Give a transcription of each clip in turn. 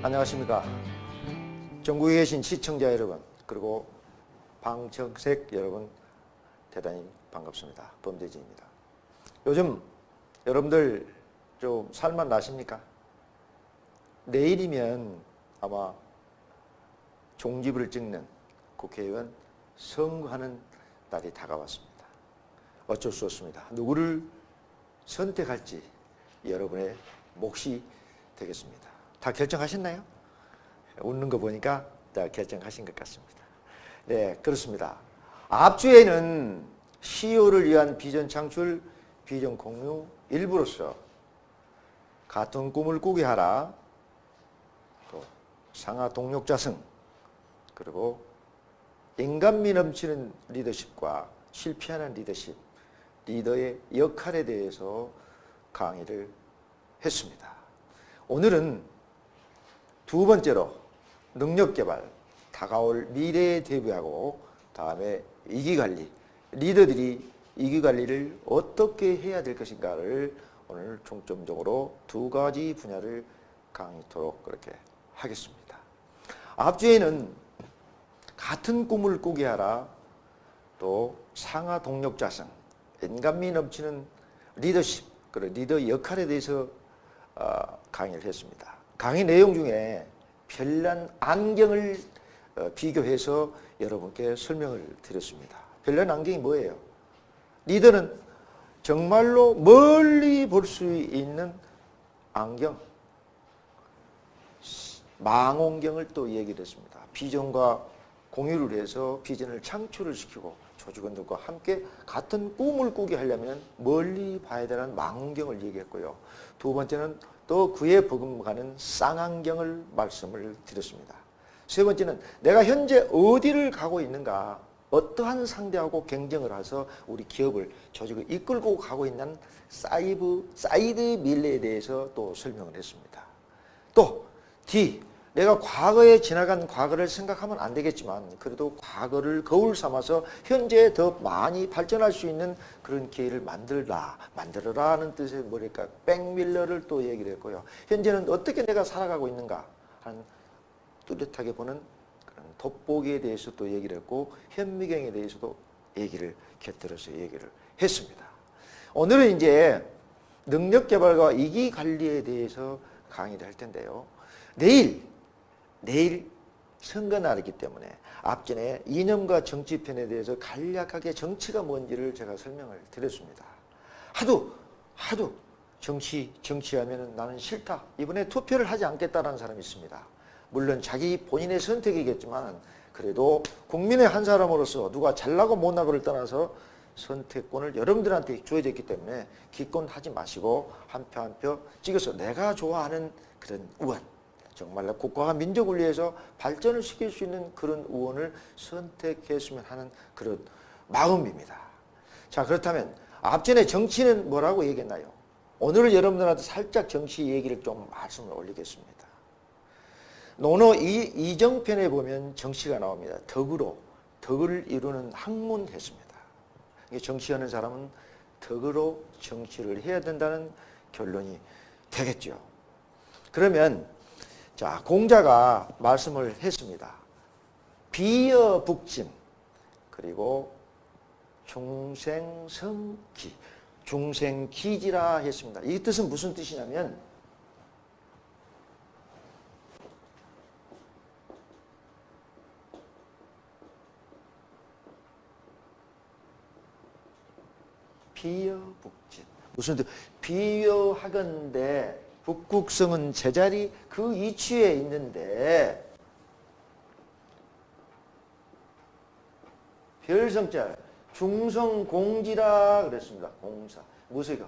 안녕하십니까. 전국에 계신 시청자 여러분, 그리고 방청객 여러분, 대단히 반갑습니다. 범대진입니다. 요즘 여러분들 좀 살만 나십니까? 내일이면 아마 종지부를 찍는 국회의원 선거하는 날이 다가왔습니다. 어쩔 수 없습니다. 누구를 선택할지 여러분의 몫이 되겠습니다. 다 결정하셨나요? 웃는 거 보니까 다 결정하신 것 같습니다. 네, 그렇습니다. 앞주에는 CEO를 위한 비전 창출, 비전 공유 일부로서 같은 꿈을 꾸게 하라, 또 상하 동력자성, 그리고 인간미 넘치는 리더십과 실패하는 리더십, 리더의 역할에 대해서 강의를 했습니다. 오늘은 두 번째로 능력개발, 다가올 미래에 대비하고 다음에 위기관리, 리더들이 위기관리를 어떻게 해야 될 것인가를 오늘 중점적으로 두 가지 분야를 강의토록 그렇게 하겠습니다. 앞주에는 같은 꿈을 꾸게 하라, 또 상하 동력자성, 인간미 넘치는 리더십, 그리고 리더 역할에 대해서 강의를 했습니다. 강의 내용 중에 별난 안경을 비교해서 여러분께 설명을 드렸습니다. 별난 안경이 뭐예요? 리더는 정말로 멀리 볼 수 있는 안경, 망원경을 또 얘기를 했습니다. 비전과 공유를 해서 비전을 창출을 시키고 조직원들과 함께 같은 꿈을 꾸게 하려면 멀리 봐야 되는 망원경을 얘기했고요. 두 번째는 또 그에 버금가는 쌍안경을 말씀을 드렸습니다. 세 번째는 내가 현재 어디를 가고 있는가, 어떠한 상대하고 경쟁을 해서 우리 기업을, 조직을 이끌고 가고 있는 사이드 미래에 대해서 또 설명을 했습니다. 또 D, 내가 과거에 지나간 과거를 생각하면 안 되겠지만 그래도 과거를 거울 삼아서 현재에 더 많이 발전할 수 있는 그런 기회를 만들어라 하는 뜻의 뭐랄까 백밀러를 또 얘기를 했고요. 현재는 어떻게 내가 살아가고 있는가 하는 뚜렷하게 보는 그런 돋보기에 대해서 또 얘기를 했고, 현미경에 대해서도 얘기를 곁들여서 얘기를 했습니다. 오늘은 이제 능력개발과 위기관리에 대해서 강의를 할 텐데요. 내일 선거날이기 때문에 앞전에 이념과 정치편에 대해서 간략하게 정치가 뭔지를 제가 설명을 드렸습니다. 하도 정치하면 나는 싫다, 이번에 투표를 하지 않겠다라는 사람이 있습니다. 물론 자기 본인의 선택이겠지만 그래도 국민의 한 사람으로서 누가 잘나고 못나고를 떠나서 선택권을 여러분들한테 주어졌기 때문에 기권하지 마시고 한 표 한 표 찍어서 내가 좋아하는 그런 의원, 정말로 국가와 민족을 위해서 발전을 시킬 수 있는 그런 의원을 선택했으면 하는 그런 마음입니다. 자, 그렇다면 앞전에 정치는 뭐라고 얘기했나요? 오늘은 여러분들한테 살짝 정치 얘기를 좀 말씀을 올리겠습니다. 논어 이정편에 보면 정치가 나옵니다. 덕을 이루는 학문 했습니다. 정치하는 사람은 덕으로 정치를 해야 된다는 결론이 되겠죠. 그러면 자, 공자가 말씀을 했습니다. 비여북진, 그리고 중생성기, 중생기지라 했습니다. 이 뜻은 무슨 뜻이냐면 비여북진, 무슨 뜻? 비여하건대 북극성은 제자리 그 위치에 있는데, 별성자 중성공지라 그랬습니다. 공사 무엇이가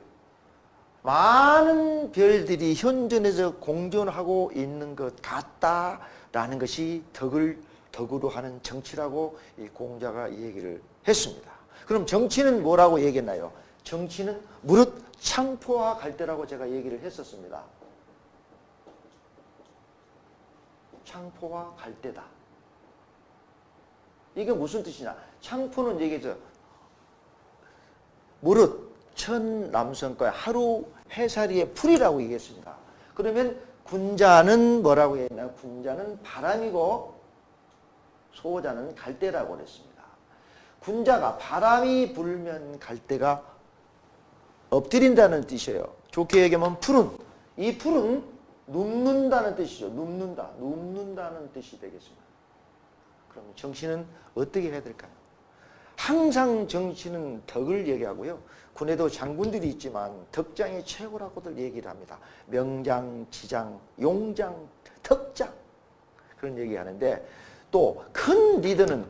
많은 별들이 현존해서 공존하고 있는 것 같다라는 것이 덕으로 하는 정치라고 이 공자가 이 얘기를 했습니다. 그럼 정치는 뭐라고 얘기했나요? 정치는 무릇 창포와 갈대라고 제가 얘기를 했었습니다. 창포와 갈대다. 이게 무슨 뜻이냐? 창포는 얘기죠. 무릇 천남성과의 하루 해살이의 풀이라고 얘기했습니다. 그러면 군자는 뭐라고 했나? 군자는 바람이고 소자는 갈대라고 그랬습니다. 군자가 바람이 불면 갈대가 엎드린다는 뜻이에요. 좋게 얘기하면 풀은, 이 풀은 눕는다는 뜻이죠. 눕는다는 뜻이 되겠습니다. 그럼 정치는 어떻게 해야 될까요? 항상 정치는 덕을 얘기하고요. 군에도 장군들이 있지만 덕장이 최고라고들 얘기를 합니다. 명장, 지장, 용장, 덕장 그런 얘기하는데 또 큰 리더는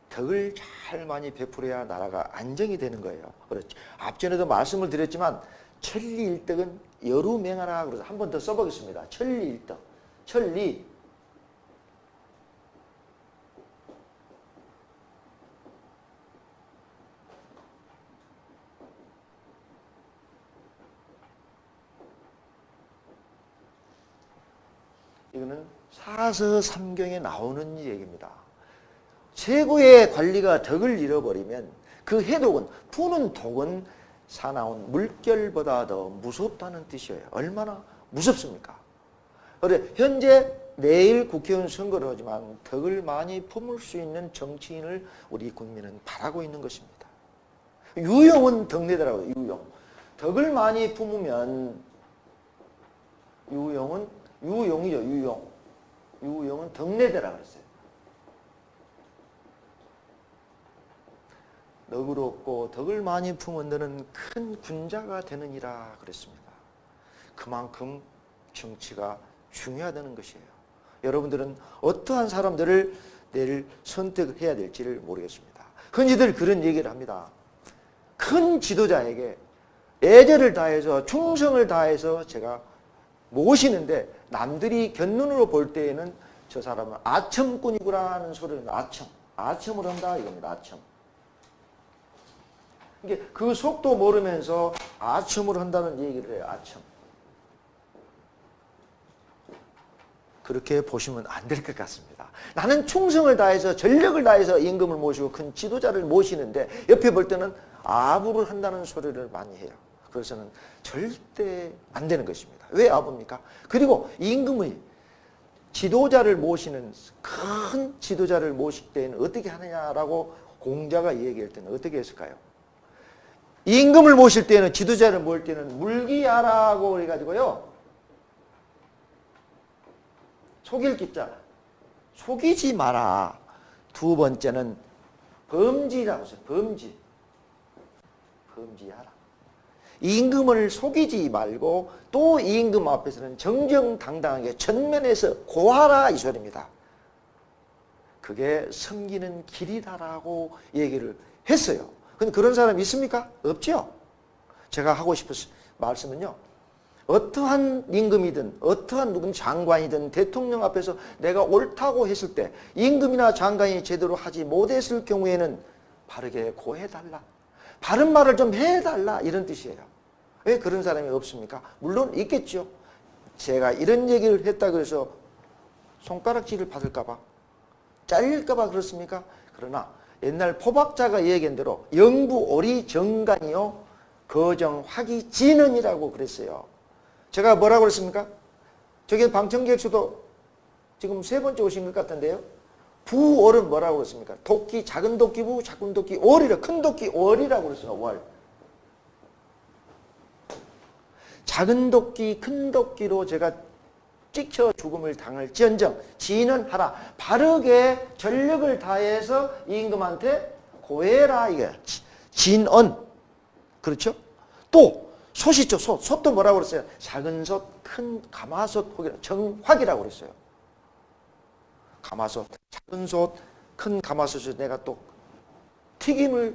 덕을 잘 많이 베풀어야 나라가 안정이 되는 거예요. 그렇죠. 앞전에도 말씀을 드렸지만 천리일덕은 여루맹하라 그래서 한 번 더 써보겠습니다. 천리일덕, 천리 이거는 사서삼경에 나오는 얘기입니다. 최고의 관리가 덕을 잃어버리면 그 해독은 푸는 독은 사나운 물결보다 더 무섭다는 뜻이에요. 얼마나 무섭습니까? 그래 현재 내일 국회의원 선거를 하지만 덕을 많이 품을 수 있는 정치인을 우리 국민은 바라고 있는 것입니다. 유용은 덕내더라고요. 유용. 덕을 많이 품으면 유용이죠. 유용은 덕내대라 그랬어요. 너그럽고 덕을 많이 품은 너는 큰 군자가 되느니라 그랬습니다. 그만큼 정치가 중요하다는 것이에요. 여러분들은 어떠한 사람들을 내일 선택해야 될지를 모르겠습니다. 흔히들 그런 얘기를 합니다. 큰 지도자에게 애절을 다해서 충성을 다해서 제가 모시는데 남들이 곁눈으로 볼 때에는 저 사람은 아첨꾼이구나 하는 소리는 아첨을 한다 이겁니다. 아첨. 이게 그 속도 모르면서 아첨을 한다는 얘기를 해요. 아첨. 그렇게 보시면 안 될 것 같습니다. 나는 충성을 다해서 전력을 다해서 임금을 모시고 큰 지도자를 모시는데 옆에 볼 때는 아부를 한다는 소리를 많이 해요. 그래서는 절대 안 되는 것입니다. 왜 아부입니까? 그리고 임금의 지도자를 모시는 큰 지도자를 모실 때는 어떻게 하느냐라고 공자가 얘기할 때는 어떻게 했을까요? 임금을 모실 때는 지도자를 모실 때는 물기하라고 해가지고요. 속일 기자 속이지 마라. 두 번째는 범지라고 했어요. 범지하라. 임금을 속이지 말고 또 임금 앞에서는 정정당당하게 전면에서 고하라 이 소리입니다. 그게 섬기는 길이다라고 얘기를 했어요. 근데 그런 사람이 있습니까? 없죠. 제가 하고 싶은 말씀은요. 어떠한 임금이든 어떠한 누군 장관이든 대통령 앞에서 내가 옳다고 했을 때 임금이나 장관이 제대로 하지 못했을 경우에는 바르게 고해달라. 바른 말을 좀 해달라 이런 뜻이에요. 왜 그런 사람이 없습니까? 물론 있겠죠. 제가 이런 얘기를 했다 그래서 손가락질을 받을까 봐 잘릴까 봐 그렇습니까? 그러나 옛날 포박자가 얘기한 대로 영부오리 정간이요 거정화기진언이라고 그랬어요. 제가 뭐라고 그랬습니까? 저기 방청객수도 지금 세 번째 오신 것 같은데요. 부월은 뭐라고 그랬습니까? 도끼, 작은 도끼 부, 작은 도끼 월이라 큰 도끼 월이라고 그랬어요. 월. 작은 도끼, 큰 도끼로 제가 찍혀 죽음을 당할지언정 진언하라. 바르게 전력을 다해서 임금한테 고해라 이게 진언. 그렇죠? 또 솥이죠. 솥도 뭐라고 그랬어요? 작은 솥, 큰 가마솥, 정확이라고 그랬어요. 가마솥, 작은 솥, 큰 가마솥에서 내가 또 튀김을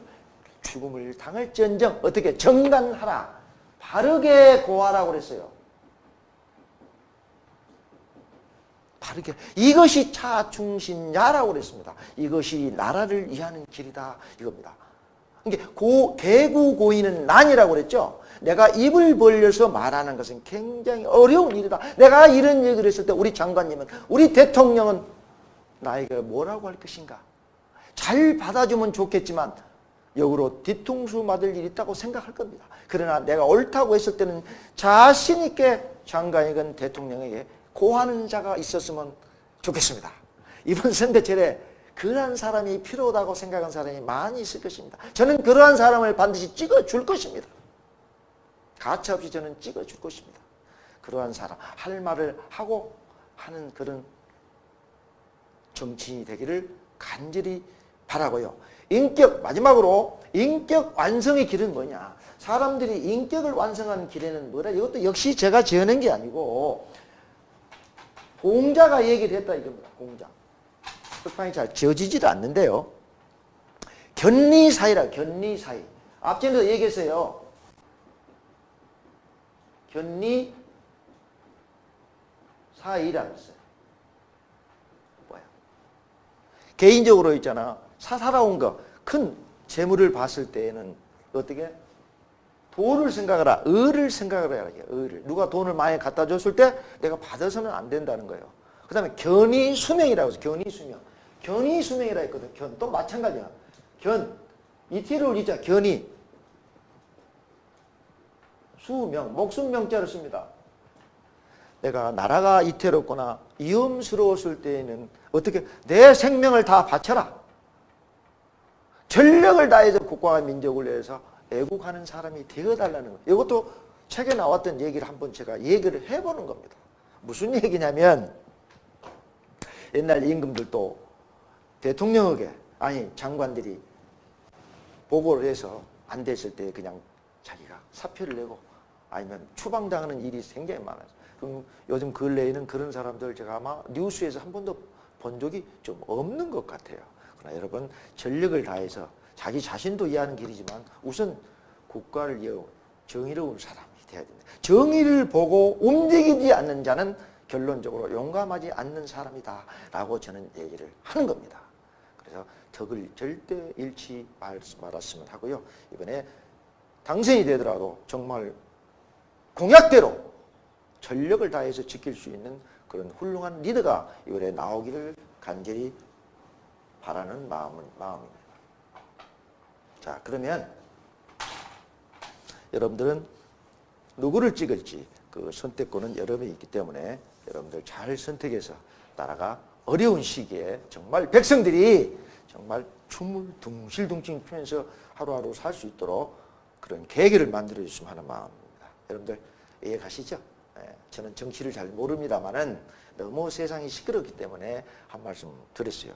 죽음을 당할지언정 어떻게 정간하라. 바르게 고하라고 그랬어요. 바르게. 이것이 차충신야라고 그랬습니다. 이것이 나라를 위하는 길이다 이겁니다. 이게 대구고인은 난이라고 그랬죠. 내가 입을 벌려서 말하는 것은 굉장히 어려운 일이다. 내가 이런 얘기를 했을 때 우리 장관님은 우리 대통령은 나에게 뭐라고 할 것인가. 잘 받아주면 좋겠지만 역으로 뒤통수 맞을 일이 있다고 생각할 겁니다. 그러나 내가 옳다고 했을 때는 자신 있게 장관이건 대통령에게 고하는 자가 있었으면 좋겠습니다. 이번 선거철에 그러한 사람이 필요하다고 생각한 사람이 많이 있을 것입니다. 저는 그러한 사람을 반드시 찍어줄 것입니다. 가차없이 저는 찍어줄 것입니다. 그러한 사람, 할 말을 하고 하는 그런 정치인이 되기를 간절히 바라고요. 마지막으로 인격 완성의 길은 뭐냐? 사람들이 인격을 완성하는 길에는 뭐라? 이것도 역시 제가 지어낸 게 아니고 공자가 얘기를 했다 이겁니다. 공자. 석판이 잘 지어지지도 않는데요. 견리사이라, 견리사이. 앞전에도 얘기했어요. 견리사이라고 했어요. 뭐야? 개인적으로 있잖아. 살아온 거, 큰 재물을 봤을 때에는 어떻게? 도를 생각하라, 의를 생각하라. 의를. 누가 돈을 많이 갖다 줬을 때 내가 받아서는 안 된다는 거예요. 그 다음에 견이수명이라고 해서 견이수명. 견이수명이라 했거든. 견. 또 마찬가지야. 견. 이티를 있자. 견이. 수명. 목숨 명자를 씁니다. 내가 나라가 이태롭거나 위험스러웠을 때에는 어떻게 내 생명을 다 바쳐라. 전력을 다해서 국가와 민족을 위해서 애국하는 사람이 되어달라는 거예요. 이것도 책에 나왔던 얘기를 한번 제가 얘기를 해보는 겁니다. 무슨 얘기냐면 옛날 임금들도 대통령에게 장관들이 보고를 해서 안 됐을 때 그냥 자기가 사표를 내고 아니면 추방당하는 일이 굉장히 많아요. 그럼 요즘 근래에는 그런 사람들 제가 아마 뉴스에서 한 번도 본 적이 좀 없는 것 같아요. 그러나 여러분 전력을 다해서 자기 자신도 이해하는 길이지만 우선 국가를 위하여 정의로운 사람이 되어야 된다. 정의를 보고 움직이지 않는 자는 결론적으로 용감하지 않는 사람이다 라고 저는 얘기를 하는 겁니다. 그래서 덕을 절대 잃지 말았으면 하고요. 이번에 당선이 되더라도 정말 공약대로 전력을 다해서 지킬 수 있는 그런 훌륭한 리더가 이번에 나오기를 간절히 바라는 마음입니다. 자, 그러면 여러분들은 누구를 찍을지 그 선택권은 여러분이 있기 때문에 여러분들 잘 선택해서 나라가 어려운 시기에 정말 백성들이 정말 춤을 둥실둥실 추면서 하루하루 살 수 있도록 그런 계기를 만들어 주시면 하는 마음입니다. 여러분들 이해 가시죠? 저는 정치를 잘 모릅니다만은 너무 세상이 시끄럽기 때문에 한 말씀 드렸어요.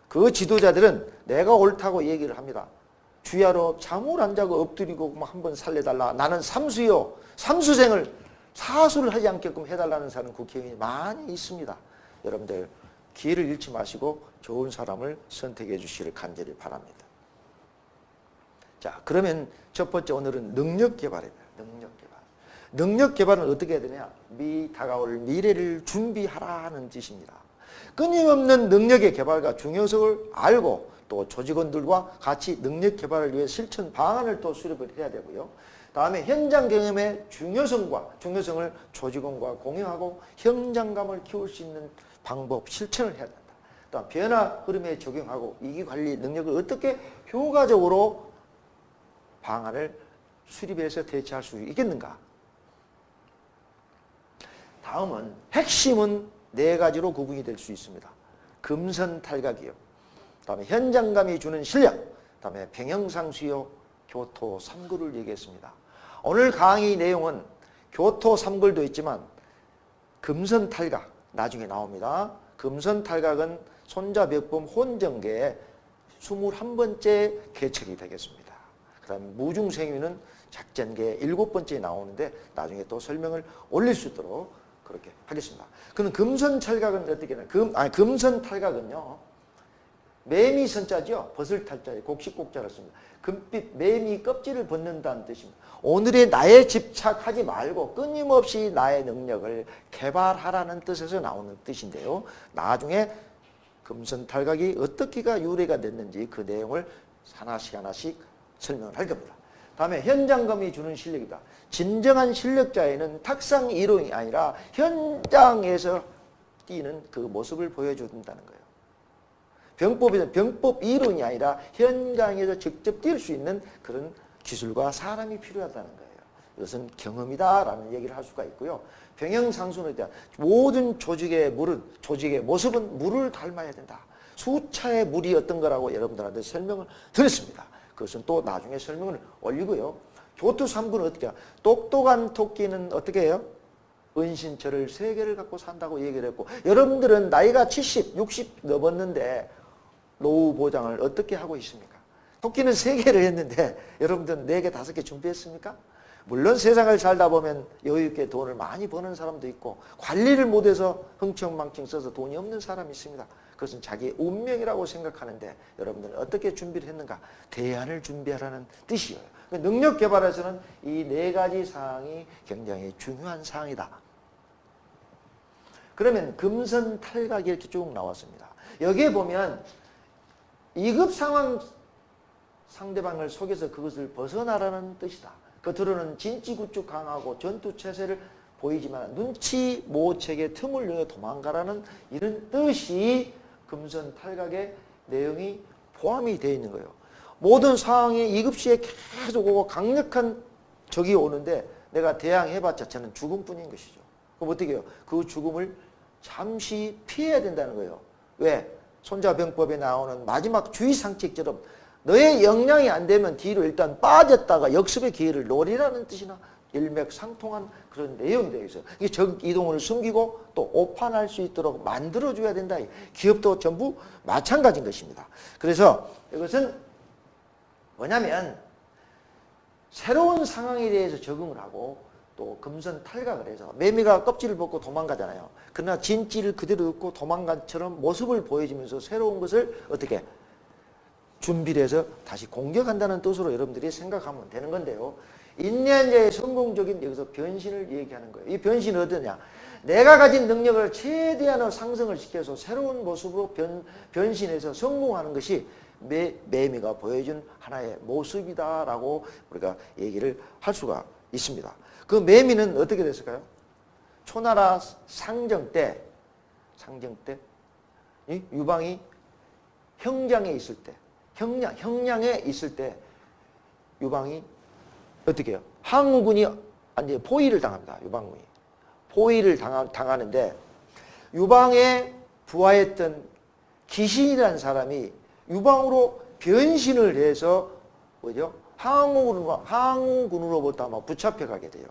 그 지도자들은 내가 옳다고 얘기를 합니다. 주야로 잠을 안 자고 엎드리고 한번 살려달라. 나는 삼수요. 삼수생을 사수를 하지 않게끔 해달라는 사람 국회의원이 많이 있습니다. 여러분들 기회를 잃지 마시고 좋은 사람을 선택해 주시기를 간절히 바랍니다. 자, 그러면 첫 번째 오늘은 능력 개발입니다. 능력 개발. 능력 개발은 어떻게 해야 되냐? 다가올 미래를 준비하라는 뜻입니다. 끊임없는 능력의 개발과 중요성을 알고 또 조직원들과 같이 능력 개발을 위해 실천 방안을 또 수립을 해야 되고요. 다음에 현장 경험의 중요성을 조직원과 공유하고 현장감을 키울 수 있는 방법 실천을 해야 된다. 다음 변화 흐름에 적용하고 위기관리 능력을 어떻게 효과적으로 방안을 수립해서 대처할 수 있겠는가. 다음은 핵심은 4가지로 구분이 될 수 있습니다. 금선탈각이요. 다음에 현장감이 주는 실력, 다음에 병영상수요, 교토 3구를 얘기했습니다. 오늘 강의 내용은 교토 3구도 있지만 금선탈각 나중에 나옵니다. 금선탈각은 손자벽범 혼정계의 21번째 개척이 되겠습니다. 그 다음에 무중생유는 작전계 7번째 나오는데 나중에 또 설명을 올릴 수 있도록 그렇게 하겠습니다. 그럼 금선탈각은 어떻게 하나? 금선탈각은요. 매미 선자죠. 벗을 탈자에 곡식곡자를 씁니다. 금빛 매미 껍질을 벗는다는 뜻입니다. 오늘의 나에 집착하지 말고 끊임없이 나의 능력을 개발하라는 뜻에서 나오는 뜻인데요. 나중에 금선탈각이 어떻게가 유래가 됐는지 그 내용을 하나씩 설명을 할 겁니다. 다음에 현장감이 주는 실력이다. 진정한 실력자에는 탁상 이론이 아니라 현장에서 뛰는 그 모습을 보여준다는 거예요. 병법 이론이 아니라 현장에서 직접 뛸 수 있는 그런 기술과 사람이 필요하다는 거예요. 이것은 경험이다라는 얘기를 할 수가 있고요. 병행상순에 대한 모든 조직의 모습은 물을 닮아야 된다. 수차의 물이 어떤 거라고 여러분들한테 설명을 드렸습니다. 그것은 또 나중에 설명을 올리고요. 교토 3구는 어떻게 해요? 똑똑한 토끼는 어떻게 해요? 은신처를 3개를 갖고 산다고 얘기를 했고, 여러분들은 나이가 70, 60 넘었는데 노후 보장을 어떻게 하고 있습니까? 토끼는 3개를 했는데 여러분들은 4개, 5개 준비했습니까? 물론 세상을 살다 보면 여유있게 돈을 많이 버는 사람도 있고, 관리를 못해서 흥청망청 써서 돈이 없는 사람이 있습니다. 그것은 자기의 운명이라고 생각하는데, 여러분들은 어떻게 준비를 했는가? 대안을 준비하라는 뜻이에요. 능력 개발에서는 이 4가지 사항이 굉장히 중요한 사항이다. 그러면 금선 탈각이 이렇게 쭉 나왔습니다. 여기에 보면 2급 상황 상대방을 속여서 그것을 벗어나라는 뜻이다. 겉으로는 진찌구축 강하고 전투체세를 보이지만 눈치 모책의 틈을 이용해 도망가라는 이런 뜻이 금선 탈각의 내용이 포함이 되어 있는 거예요. 모든 상황이 2급시에 계속 오고 강력한 적이 오는데 내가 대항해봤자 저는 죽음뿐인 것이죠. 그럼 어떻게 해요? 그 죽음을 잠시 피해야 된다는 거예요. 왜? 손자병법에 나오는 마지막 주의상책처럼 너의 역량이 안 되면 뒤로 일단 빠졌다가 역습의 기회를 노리라는 뜻이나 일맥상통한 그런 내용이 되어 있어요. 이게 적 이동을 숨기고 또 오판할 수 있도록 만들어줘야 된다. 기업도 전부 마찬가지인 것입니다. 그래서 이것은 뭐냐면 새로운 상황에 대해서 적응을 하고 또 금선 탈각을 해서 매미가 껍질을 벗고 도망가잖아요. 그러나 진찌를 그대로 듣고 도망간처럼 모습을 보여주면서 새로운 것을 어떻게 준비를 해서 다시 공격한다는 뜻으로 여러분들이 생각하면 되는 건데요. 인내자의 성공적인 여기서 변신을 얘기하는 거예요. 이 변신은 어떠냐? 내가 가진 능력을 최대한 상승을 시켜서 새로운 모습으로 변신해서 성공하는 것이 매미가 보여준 하나의 모습이다라고 우리가 얘기를 할 수가 있습니다. 그 매미는 어떻게 됐을까요? 초나라 상정 때 유방이 형량에 있을 때 유방이 어떻게 해요? 항우군이 완전히 포위를 당합니다. 유방군이 포위를 당하는데 유방에 부하했던 기신이라는 사람이 유방으로 변신을 해서 뭐죠? 항우군으로부터 아마 붙잡혀가게 돼요.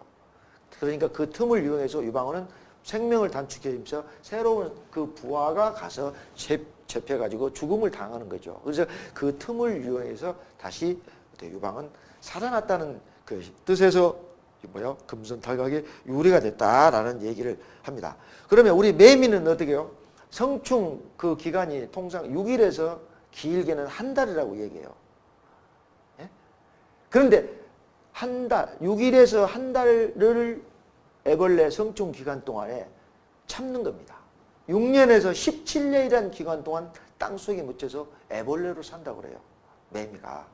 그러니까 그 틈을 이용해서 유방원은 생명을 단축해주면서 새로운 그 부하가 가서 잡혀가지고 죽음을 당하는 거죠. 그래서 그 틈을 이용해서 다시 유방은 살아났다는 그 뜻에서 금선 탈각의 유래가 됐다라는 얘기를 합니다. 그러면 우리 매미는 어떻게 해요? 성충 그 기간이 통상 6일에서 길게는 한 달이라고 얘기해요. 예? 그런데 한 달, 6일에서 한 달을 애벌레 성충 기간 동안에 참는 겁니다. 6년에서 17년이라는 기간 동안 땅속에 묻혀서 애벌레로 산다고 그래요. 매미가.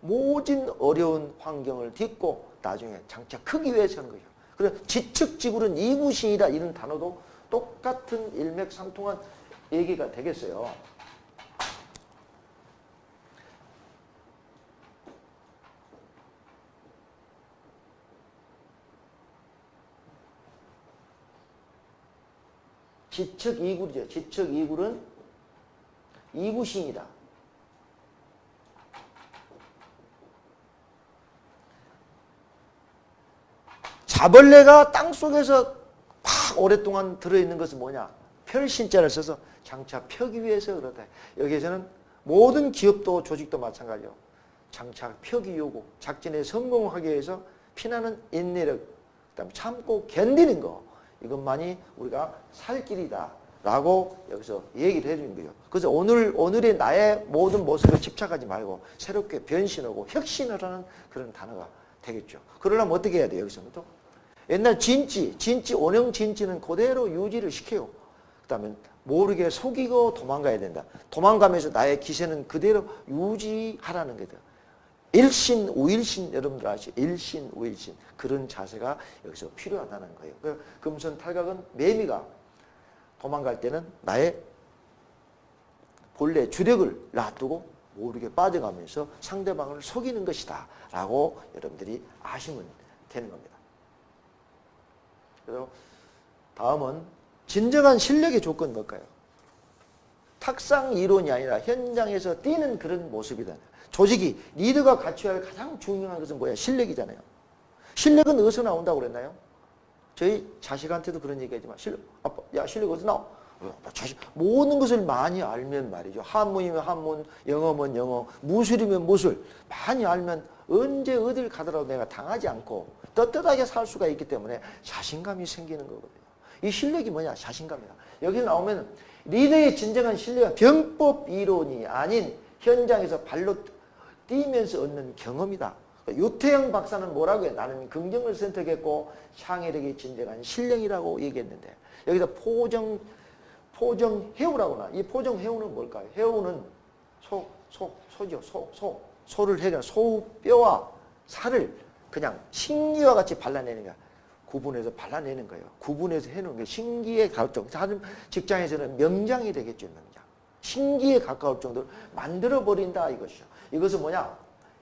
모진 어려운 환경을 딛고 나중에 장차 크기 위해 서는 거죠. 그래서 지측지굴은 이구신이다 이런 단어도 똑같은 일맥상통한 얘기가 되겠어요. 지측이굴이죠. 지측이굴은 이구신이다. 자벌레가 땅속에서 막 오랫동안 들어있는 것은 뭐냐? 펼신자를 써서 장차 펴기 위해서 그렇다. 여기에서는 모든 기업도 조직도 마찬가지요. 장차 펴기 요구, 작전에 성공하기 위해서 피나는 인내력, 그다음에 참고 견디는 거, 이것만이 우리가 살 길이다 라고 여기서 얘기를 해주는 거예요. 그래서 오늘의 나의 모든 모습에 집착하지 말고 새롭게 변신하고 혁신하라는 그런 단어가 되겠죠. 그러려면 어떻게 해야 돼요? 여기서부터 옛날 진찌 원형 진찌는 그대로 유지를 시켜요. 그 다음에 모르게 속이고 도망가야 된다. 도망가면서 나의 기세는 그대로 유지하라는 거죠. 일신, 우일신, 여러분들 아시죠? 일신, 우일신. 그런 자세가 여기서 필요하다는 거예요. 금선 탈각은 매미가 도망갈 때는 나의 본래 주력을 놔두고 모르게 빠져가면서 상대방을 속이는 것이다 라고 여러분들이 아시면 되는 겁니다. 그래서 다음은 진정한 실력의 조건은 뭘까요? 탁상 이론이 아니라 현장에서 뛰는 그런 모습이다. 조직이 리더가 갖춰야 할 가장 중요한 것은 뭐야? 실력이잖아요. 실력은 어디서 나온다고 그랬나요? 저희 자식한테도 그런 얘기하지만 아빠, 야 실력 어디서 나와? 자식 모든 것을 많이 알면 말이죠. 한문이면 한문, 영어면 영어, 무술이면 무술 많이 알면 언제 어딜 가더라도 내가 당하지 않고 떳떳하게 살 수가 있기 때문에 자신감이 생기는 거거든요. 이 실력이 뭐냐? 자신감이다. 여기 나오면 리더의 진정한 실력은 병법 이론이 아닌 현장에서 발로 뛰면서 얻는 경험이다. 유태영 박사는 뭐라고 해? 나는 긍정을 선택했고 창의력이 진정한 실력이라고 얘기했는데 여기서 포정해우라고 나. 이 포정해우는 뭘까요? 해우는 소죠. 소를 해가 소뼈와 살을 그냥 신기와 같이 발라내는 거야. 구분해서 발라내는 거예요. 구분해서 해놓은 게 신기에 가까울 정도. 다른 직장에서는 명장이 되겠죠. 명장. 신기에 가까울 정도로 만들어버린다 이것이죠. 이것은 뭐냐?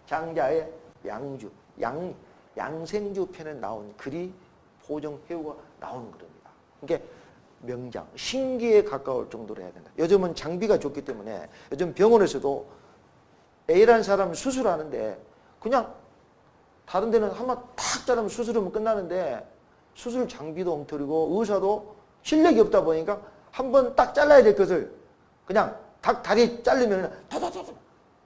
장자의 양주, 양생주 편에 나온 글이 포정해우가 나오는 글입니다. 그러니까 명장, 신기에 가까울 정도로 해야 된다. 요즘은 장비가 좋기 때문에 요즘 병원에서도 A라는 사람을 수술하는데 그냥 다른 데는 한번 탁 자르면 수술하면 끝나는데 수술 장비도 엉터리고 의사도 실력이 없다 보니까 한 번 딱 잘라야 될 것을 그냥 닭 다리 자르면 다다다다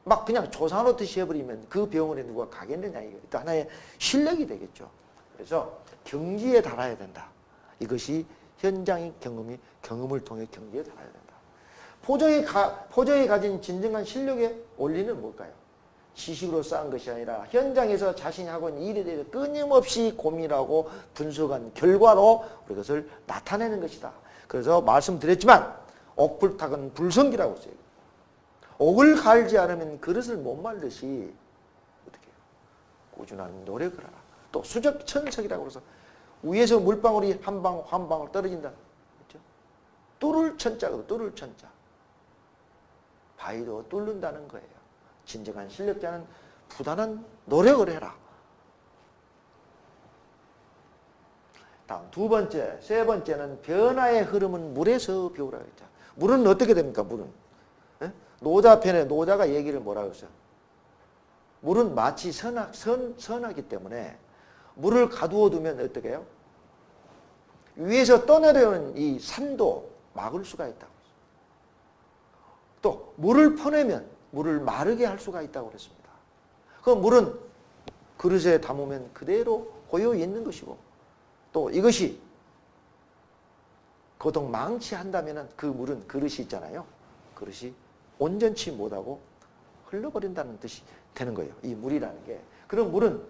막 그냥 조사놓듯이 해버리면 그 병원에 누가 가겠느냐. 이거 또 하나의 실력이 되겠죠. 그래서 경지에 달아야 된다. 이것이 현장의 경험을 통해 경지에 달아야 된다. 포정이 가진 진정한 실력의 원리는 뭘까요? 지식으로 쌓은 것이 아니라 현장에서 자신이 하고 있는 일에 대해서 끊임없이 고민하고 분석한 결과로 우리 그것을 나타내는 것이다. 그래서 말씀드렸지만 옥불탁은 불성기라고 써요. 옥을 갈지 않으면 그릇을 못 말듯이 어떻게 해요? 꾸준한 노력을 하라. 또 수적천석이라고 해서 위에서 물방울이 한 방울 떨어진다. 그렇죠? 뚫을 천자거든. 뚫을 천자. 바위도 뚫는다는 거예요. 진정한 실력자는 부단한 노력을 해라. 다음 두 번째, 세 번째는 변화의 흐름은 물에서 배우라 했죠. 물은 어떻게 됩니까? 물은 노자편에 노자가 얘기를 뭐라고 했어요? 물은 마치 선하기 때문에 물을 가두어 두면 어떻게 해요? 위에서 떠내려오는 이 산도 막을 수가 있다고 했어요. 또 물을 퍼내면 물을 마르게 할 수가 있다고 그랬습니다. 그 물은 그릇에 담으면 그대로 고요히 있는 것이고 또 이것이 고동 망치한다면 그 물은 그릇이 있잖아요. 그릇이 온전치 못하고 흘러버린다는 뜻이 되는 거예요. 이 물이라는 게. 그럼 물은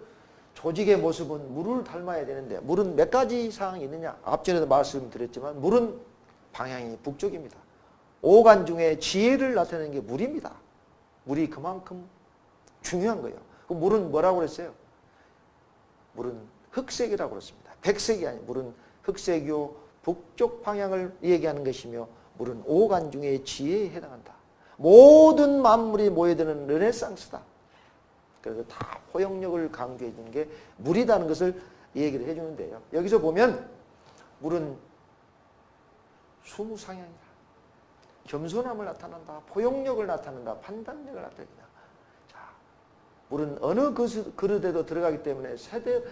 조직의 모습은 물을 닮아야 되는데 물은 몇 가지 사항이 있느냐. 앞전에도 말씀드렸지만 물은 방향이 북쪽입니다. 오간 중에 지혜를 나타내는 게 물입니다. 물이 그만큼 중요한 거예요. 그 물은 뭐라고 그랬어요? 물은 흑색이라고 그랬습니다. 백색이 아니고 물은 흑색이요 북쪽 방향을 얘기하는 것이며 물은 오간 중에 지혜에 해당한다. 모든 만물이 모여드는 르네상스다. 그래서 다 포용력을 강조해 주는 게 물이라는 것을 얘기를 해 주는데요. 여기서 보면 물은 수무상향이다. 겸손함을 나타낸다. 포용력을 나타낸다. 판단력을 나타낸다. 자, 물은 어느 그릇에도 들어가기 때문에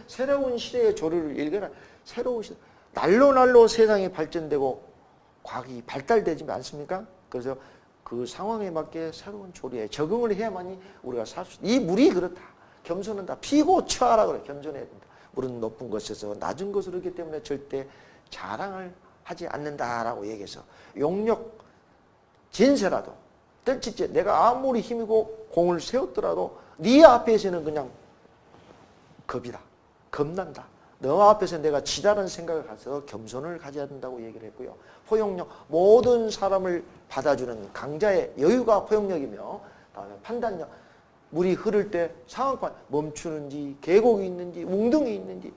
새로운 시대의 조류를 읽어라. 새로운 시대. 날로 세상이 발전되고 과학이 발달되지 않습니까? 그래서 그 상황에 맞게 새로운 조리에 적응을 해야만이 우리가 살 수 있다. 이 물이 그렇다. 겸손한다. 피고 처하라 그래. 겸손해야 된다. 물은 높은 곳에서 낮은 곳으로 오기 때문에 절대 자랑을 하지 않는다라고 얘기해서 용력 진세라도 떨치째 내가 아무리 힘이고 공을 세웠더라도 네 앞에서는 그냥 겁이다. 겁난다. 너 앞에서 내가 지다는 생각을 가서 겸손을 가져야 된다고 얘기를 했고요. 포용력, 모든 사람을 받아주는 강자의 여유가 포용력이며 다음에 판단력, 물이 흐를 때 상황판 멈추는지 계곡이 있는지 웅덩이 있는지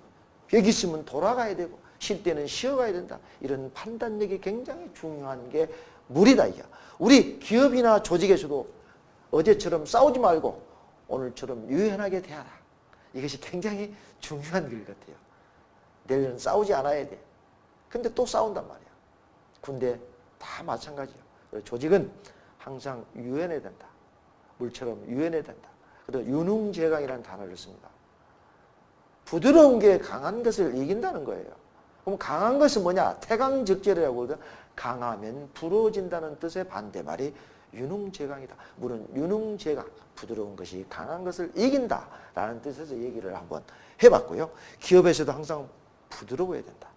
벽이 있으면 돌아가야 되고 쉴 때는 쉬어가야 된다. 이런 판단력이 굉장히 중요한 게 물이다. 이게. 우리 기업이나 조직에서도 어제처럼 싸우지 말고 오늘처럼 유연하게 대하라. 이것이 굉장히 중요한 글 같아요. 내일은 싸우지 않아야 돼. 근데 또 싸운단 말이야. 군대 다 마찬가지예요. 조직은 항상 유연해야 된다. 물처럼 유연해야 된다. 그래서 유능제강이라는 단어를 씁니다. 부드러운 게 강한 것을 이긴다는 거예요. 그럼 강한 것은 뭐냐? 태강적절이라고 하거든. 강하면 부러워진다는 뜻의 반대말이 유능제강이다. 물은 유능제강, 부드러운 것이 강한 것을 이긴다라는 뜻에서 얘기를 한번 해봤고요. 기업에서도 항상 부드러워야 된다.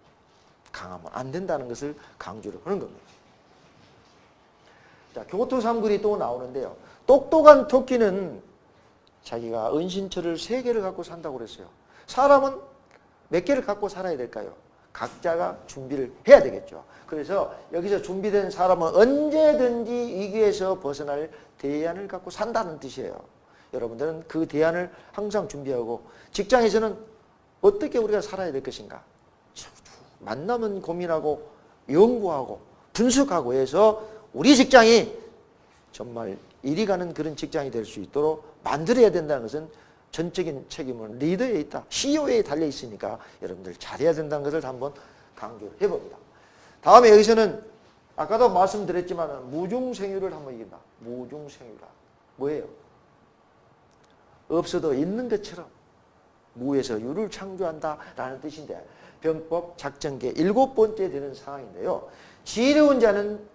강하면 안 된다는 것을 강조를 하는 겁니다. 자, 교토 삼글이 또 나오는데요. 똑똑한 토끼는 자기가 은신처를 3개를 갖고 산다고 그랬어요. 사람은 몇 개를 갖고 살아야 될까요? 각자가 준비를 해야 되겠죠. 그래서 여기서 준비된 사람은 언제든지 위기에서 벗어날 대안을 갖고 산다는 뜻이에요. 여러분들은 그 대안을 항상 준비하고, 직장에서는 어떻게 우리가 살아야 될 것인가? 만나면 고민하고 연구하고 분석하고 해서 우리 직장이 정말 이리 가는 그런 직장이 될 수 있도록 만들어야 된다는 것은 전적인 책임은 리더에 있다. CEO에 달려 있으니까 여러분들 잘해야 된다는 것을 한번 강조를 해봅니다. 다음에 여기서는 아까도 말씀드렸지만 무중생유를 한번 이긴다. 무중생유라. 뭐예요? 없어도 있는 것처럼 무에서 유를 창조한다라는 뜻인데, 병법 작전계 7번째 되는 상황인데요. 지혜로운 자는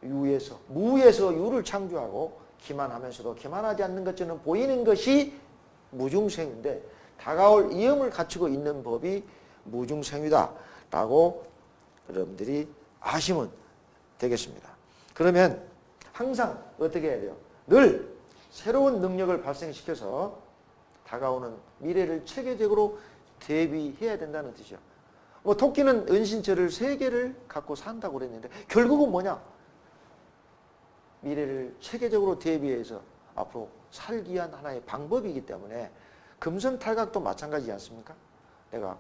유에서, 무에서 유를 창조하고 기만하면서도 기만하지 않는 것처럼 보이는 것이 무중생유인데, 다가올 위험을 갖추고 있는 법이 무중생유다 라고 여러분들이 아시면 되겠습니다. 그러면 항상 어떻게 해야 돼요? 늘 새로운 능력을 발생시켜서 다가오는 미래를 체계적으로 대비해야 된다는 뜻이죠. 뭐 토끼는 은신처를 3개를 갖고 산다고 그랬는데 결국은 뭐냐? 미래를 체계적으로 대비해서 앞으로 살기 위한 하나의 방법이기 때문에, 금선탈각도 마찬가지지 않습니까? 내가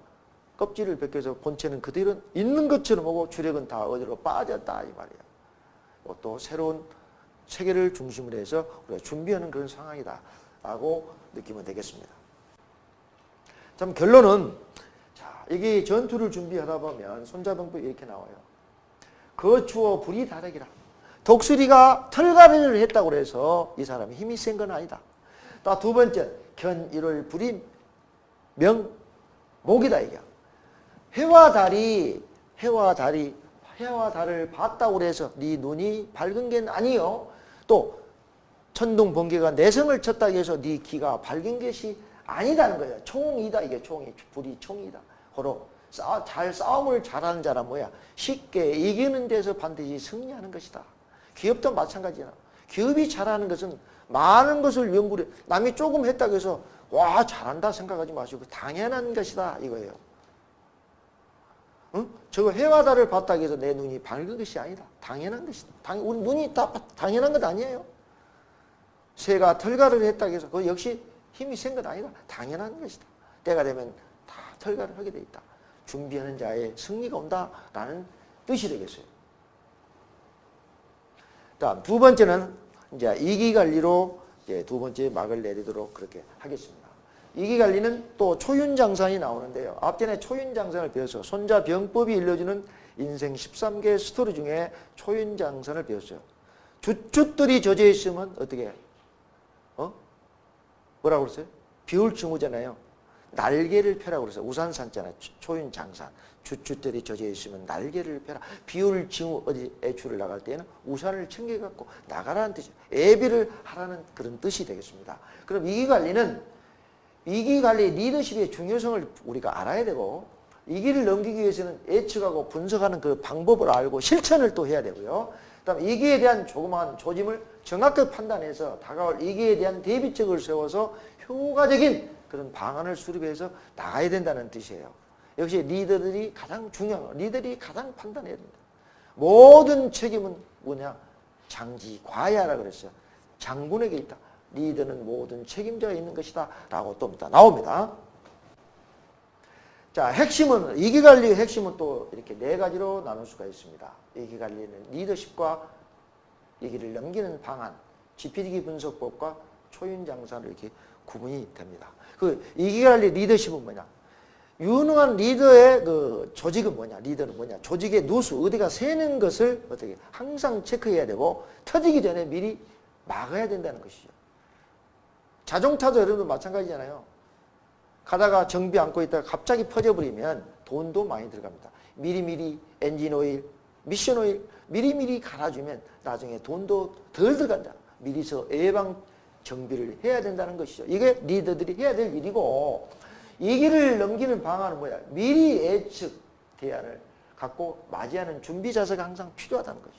껍질을 벗겨서 본체는 그대로 있는 것처럼 오고 주력은 다 어디로 빠졌다 이 말이에요. 또 새로운 체계를 중심으로 해서 우리가 준비하는 그런 상황이다 라고 느끼면 되겠습니다. 참 결론은, 자, 이게 전투를 준비하다 보면 손자병법이 이렇게 나와요. 거추어 불이 다르기라. 독수리가 털갈이를 했다고 해서 이 사람이 힘이 센 건 아니다. 또 2번째, 견일월 불이 명목이다 이게. 해와 달을 봤다고 해서 네 눈이 밝은 게 아니요. 또 천둥 번개가 내성을 쳤다고 해서 네 귀가 밝은 것이 아니다는 거예요. 총이다 이게. 총이, 불이 총이다. 호로 싸움을 잘하는 자란 뭐야? 쉽게 이기는 데서 반드시 승리하는 것이다. 기업도 마찬가지야. 기업이 잘하는 것은 많은 것을 연구를 해. 남이 조금 했다고 해서 와 잘한다 생각하지 마시고 당연한 것이다 이거예요. 응? 저거 해와 달을 봤다고 해서 내 눈이 밝은 것이 아니다. 당연한 것이다. 우리 눈이 다 당연한 것 아니에요. 새가 털갈이를 했다고 해서 그거 역시 힘이 센 건 아니다. 당연한 것이다. 때가 되면 다 털갈이를 하게 돼 있다. 준비하는 자의 승리가 온다라는 뜻이 되겠어요. 다음 2번째는 이제 이기관리로 이제 2번째 막을 내리도록 그렇게 하겠습니다. 이기관리는 또 초윤장산이 나오는데요. 앞전에 초윤장산을 배워서 손자병법이 일러주는 인생 13개 스토리 중에 초윤장산을 배웠어요. 쭈쭈들이 젖어 있으면 어떻게 해요? 뭐라고 그랬어요? 비울증후잖아요. 날개를 펴라고 그랬어요. 우산산잖아요. 초윤장산. 쭈쭈들이 젖어 있으면 날개를 펴라. 비울증후 어디 애출을 나갈 때는 우산을 챙겨갖고 나가라는 뜻이에요. 애비를 하라는 그런 뜻이 되겠습니다. 그럼 위기관리는 위기관리 리더십의 중요성을 우리가 알아야 되고, 위기를 넘기기 위해서는 예측하고 분석하는 그 방법을 알고 실천을 또 해야 되고요. 그다음 위기에 대한 조그마한 조짐을 정확하게 판단해서 다가올 위기에 대한 대비책을 세워서 효과적인 그런 방안을 수립해서 나가야 된다는 뜻이에요. 역시 리더들이 가장 중요한 거, 리더들이 가장 판단해야 됩니다. 모든 책임은 뭐냐? 장지과야라고 그랬어요. 장군에게 있다. 리더는 모든 책임자가 있는 것이다 라고 또 나옵니다. 자, 핵심은, 위기관리의 핵심은 또 이렇게 4가지로 나눌 수가 있습니다. 위기관리는 리더십과 위기를 넘기는 방안, 지피리기 분석법과 초윤장사로 이렇게 구분이 됩니다. 그 이기관리 리더십은 뭐냐? 유능한 리더의 그 조직은 뭐냐? 리더는 뭐냐? 조직의 누수, 어디가 새는 것을 어떻게 항상 체크해야 되고 터지기 전에 미리 막아야 된다는 것이죠. 자동차도 여러분도 마찬가지잖아요. 가다가 정비 안고 있다가 갑자기 퍼져버리면 돈도 많이 들어갑니다. 미리미리 엔진 오일, 미션 오일 미리미리 갈아주면 나중에 돈도 덜 들어간다. 미리서 예방 정비를 해야 된다는 것이죠. 이게 리더들이 해야 될 일이고, 이 길을 넘기는 방안은 뭐야? 미리 예측 대안을 갖고 맞이하는 준비 자세가 항상 필요하다는 거죠.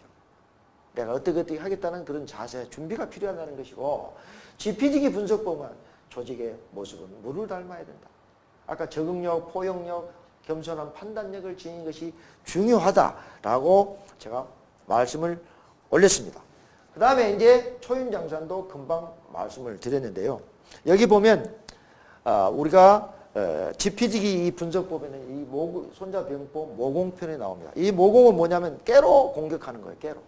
내가 어떻게 하겠다는 그런 자세, 준비가 필요하다는 것이고, 지피지기 분석법은 조직의 모습은 물을 닮아야 된다. 아까 적응력, 포용력, 겸손한 판단력을 지닌 것이 중요하다라고 제가 말씀을 올렸습니다. 그 다음에 이제 초윤장산도 금방 말씀을 드렸는데요. 여기 보면 우리가 지피지기 이 분석법에는 이 손자병법 모공편에 나옵니다. 이 모공은 뭐냐면 깨로 공격하는 거예요. 깨로.